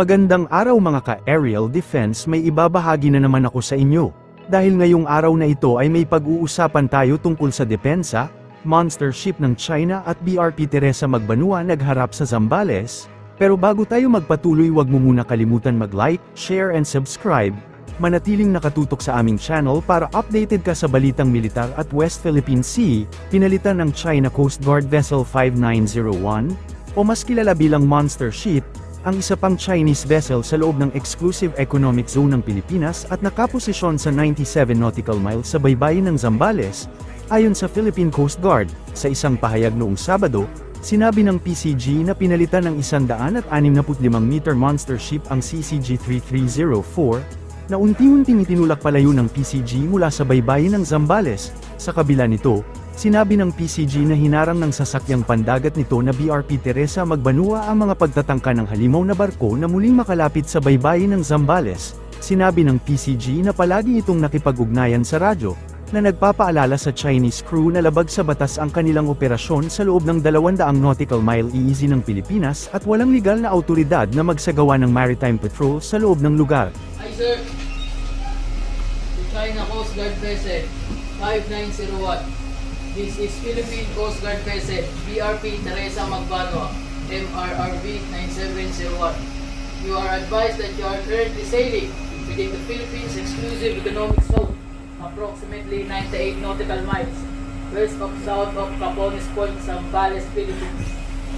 Magandang araw mga ka-aerial defense, may ibabahagi na naman ako sa inyo. Dahil ngayong araw na ito ay may pag-uusapan tayo tungkol sa depensa, monster ship ng China at BRP Teresa Magbanua nagharap sa Zambales. Pero bago tayo magpatuloy, wag mo muna kalimutan mag-like, share and subscribe. Manatiling nakatutok sa aming channel para updated ka sa balitang militar at West Philippine Sea. Pinalitan ng China Coast Guard Vessel 5901, o mas kilala bilang monster ship, ang isa pang Chinese vessel sa loob ng Exclusive Economic Zone ng Pilipinas at nakaposisyon sa 97 nautical miles sa baybayin ng Zambales. Ayon sa Philippine Coast Guard, sa isang pahayag noong Sabado, sinabi ng PCG na pinalitan ng 165 meter monster ship ang CCG-3304, na unti-unting itinulak palayo ng PCG mula sa baybayin ng Zambales. Sa kabila nito, sinabi ng PCG na hinarang ng sasakyang pandagat nito na BRP Teresa Magbanua ang mga pagtatangka ng halimaw na barko na muling makalapit sa baybayin ng Zambales. Sinabi ng PCG na palagi itong nakipag-ugnayan sa radyo, na nagpapaalala sa Chinese crew na labag sa batas ang kanilang operasyon sa loob ng 200 nautical mile EEZ ng Pilipinas at walang legal na autoridad na magsagawa ng maritime patrol sa loob ng lugar. Hi sir, the China Coast Guard vessel 5901. This is Philippine Coast Guard vessel BRP Teresa Magbanua MRRV 9701. You are advised that you are currently sailing within the Philippines Exclusive Economic Zone, approximately 98 nautical miles west of south of Capones Point, Zambales, Philippines.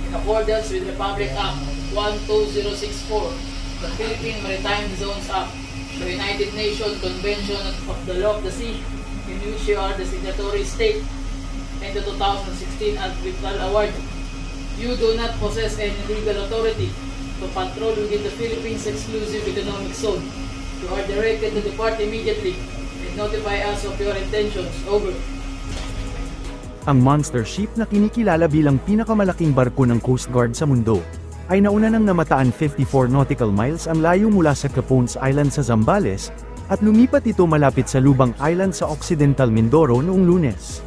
In accordance with Republic Act 12064, the Philippine Maritime Zones Act, the United Nations Convention of the Law of the Sea, in which you are the signatory state, and the 2016 Arbitral Award. You do not possess any legal authority to patrol within the Philippines Exclusive Economic Zone. You are directed to depart immediately and notify us of your intentions. Over. Ang monster ship na kinikilala bilang pinakamalaking barko ng Coast Guard sa mundo, ay nauna nang namataan 54 nautical miles ang layo mula sa Capones Island sa Zambales, at lumipat ito malapit sa Lubang Island sa Occidental Mindoro noong Lunes.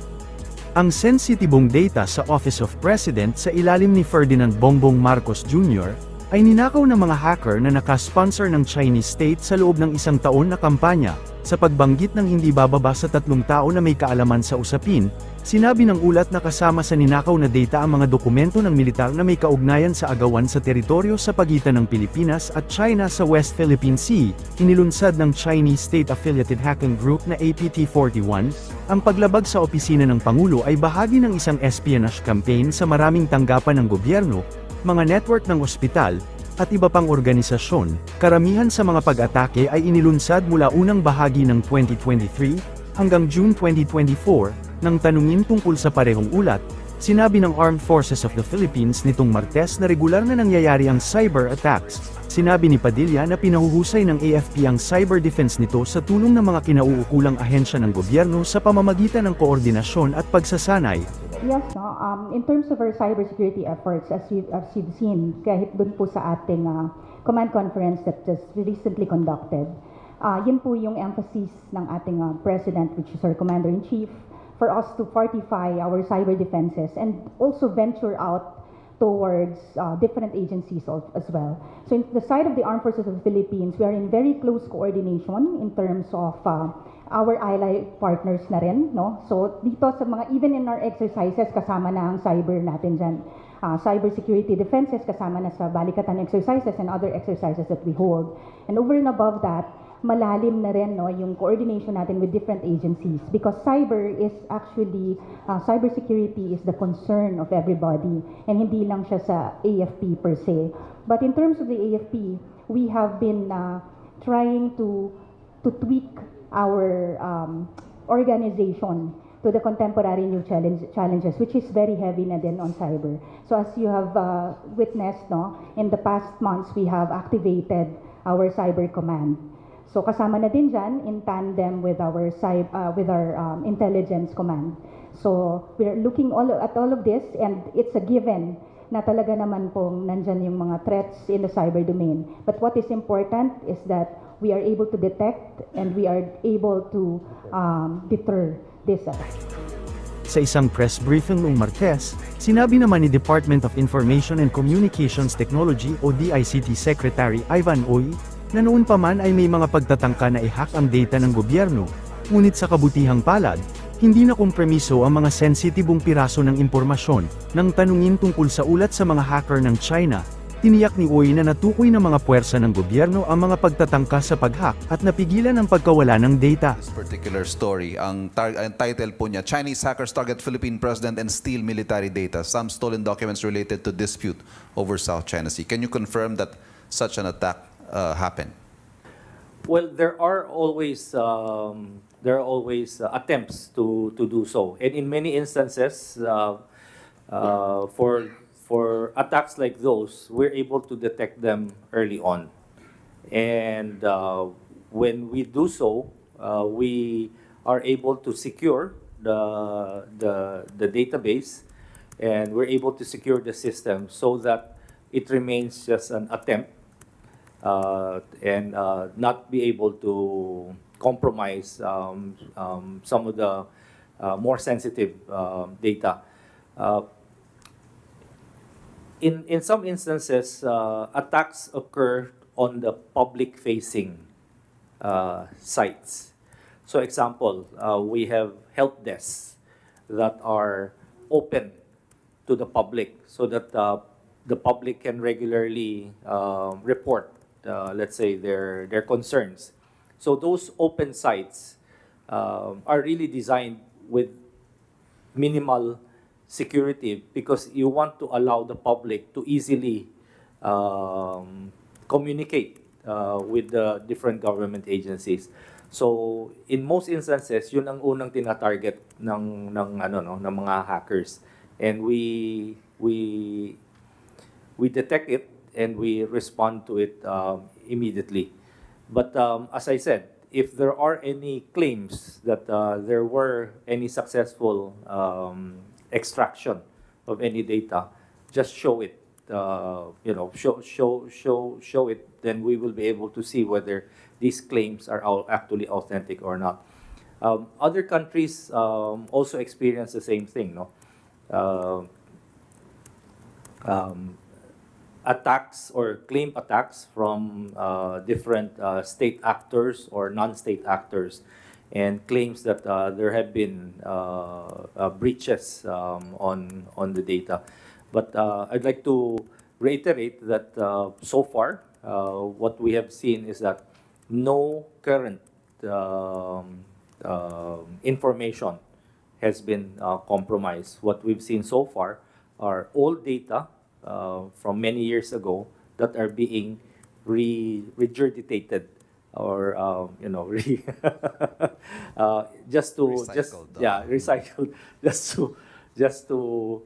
Ang sensitibong data sa Office of President sa ilalim ni Ferdinand Bongbong Marcos Jr. ay ninakaw ng mga hacker na nakasponsor ng Chinese state sa loob ng isang taon na kampanya, sa pagbanggit ng hindi bababa sa 3 tao na may kaalaman sa usapin. Sinabi ng ulat na kasama sa ninakaw na data ang mga dokumento ng militar na may kaugnayan sa agawan sa teritoryo sa pagitan ng Pilipinas at China sa West Philippine Sea. Inilunsad ng Chinese state-affiliated hacking group na APT-41, ang paglabag sa opisina ng Pangulo ay bahagi ng isang espionage campaign sa maraming tanggapan ng gobyerno, mga network ng ospital, at iba pang organisasyon. Karamihan sa mga pag-atake ay inilunsad mula unang bahagi ng 2023 hanggang June 2024. Nang tanungin tungkol sa parehong ulat, sinabi ng Armed Forces of the Philippines nitong Martes na regular na nangyayari ang cyber attacks. Sinabi ni Padilla na pinahuhusay ng AFP ang cyber defense nito sa tulong ng mga kinauukulang ahensya ng gobyerno sa pamamagitan ng koordinasyon at pagsasanay. Yes, no? In terms of our cybersecurity efforts, as you've seen, kahit dun po sa ating command conference that just recently conducted, yun po yung emphasis ng ating President, which is our Commander-in-Chief, for us to fortify our cyber defenses and also venture out towards different agencies as well. So in the side of the Armed Forces of the Philippines, we are in very close coordination in terms of our ally partners na rin, no? So dito sa mga, even in our exercises, kasama na ang cyber natin dyan. Cyber security defenses, kasama na sa balikatan exercises and other exercises that we hold. And over and above that, malalim na rin, no, yung coordination natin with different agencies, because cyber is actually, cybersecurity is the concern of everybody, and hindi lang siya sa AFP per se. But in terms of the AFP, we have been trying to tweak our organization to the contemporary new challenges, which is very heavy na din on cyber. So as you have witnessed, no, in the past months, we have activated our cyber command. So kasama na din dyan in tandem with our intelligence command. So we're looking at all of this, and it's a given na talaga naman pong nandyan yung mga threats in the cyber domain. But what is important is that we are able to detect and we are able to deter this attack. Sa isang press briefing noong Martes, sinabi naman ni Department of Information and Communications Technology o DICT Secretary Ivan Oy, na noon pa man ay may mga pagtatangka na i-hack ang data ng gobyerno, ngunit sa kabutihang palad, hindi na kompromiso ang mga sensitibong piraso ng impormasyon. Nang tanungin tungkol sa ulat sa mga hacker ng China, tiniyak ni Oy na natukoy ng mga puwersa ng gobyerno ang mga pagtatangka sa pag-hack at napigilan ang pagkawala ng data. This particular story, ang title po niya, Chinese hackers target Philippine president and steal military data. Some stolen documents related to dispute over South China Sea. Can you confirm that such an attack happened? Well, there are always attempts to do so, and in many instances, for attacks like those, we're able to detect them early on. And when we do so, we are able to secure the database, and we're able to secure the system so that it remains just an attempt and not be able to compromise some of the more sensitive data. In some instances, attacks occur on the public-facing sites. So, example, we have help desks that are open to the public so that the public can regularly report, let's say, their concerns. So those open sites are really designed with minimal security because you want to allow the public to easily communicate with the different government agencies. So in most instances, yun ang unang tina-target ng mga hackers, and we detect it and we respond to it immediately. But as I said, if there are any claims that there were any successful extraction of any data, just show it. Show it. Then we will be able to see whether these claims are actually authentic or not. Other countries also experience the same thing, no? Attacks or claim attacks from different state actors or non-state actors, and claims that there have been breaches on the data. But I'd like to reiterate that so far, what we have seen is that no current information has been compromised. What we've seen so far are old data from many years ago that are being regurgitated or recycled just to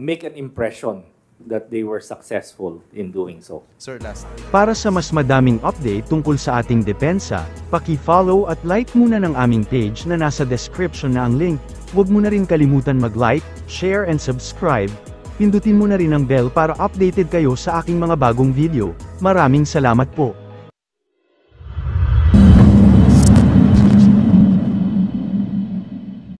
make an impression that they were successful in doing so. Sir, last. Para sa mas madaming update tungkol sa ating depensa, paki-follow at like muna ng aming page na nasa description na ang link. Huwag mo na rin kalimutan mag-like, share and subscribe. Pindutin mo na rin ang bell para updated kayo sa aking mga bagong video. Maraming salamat po.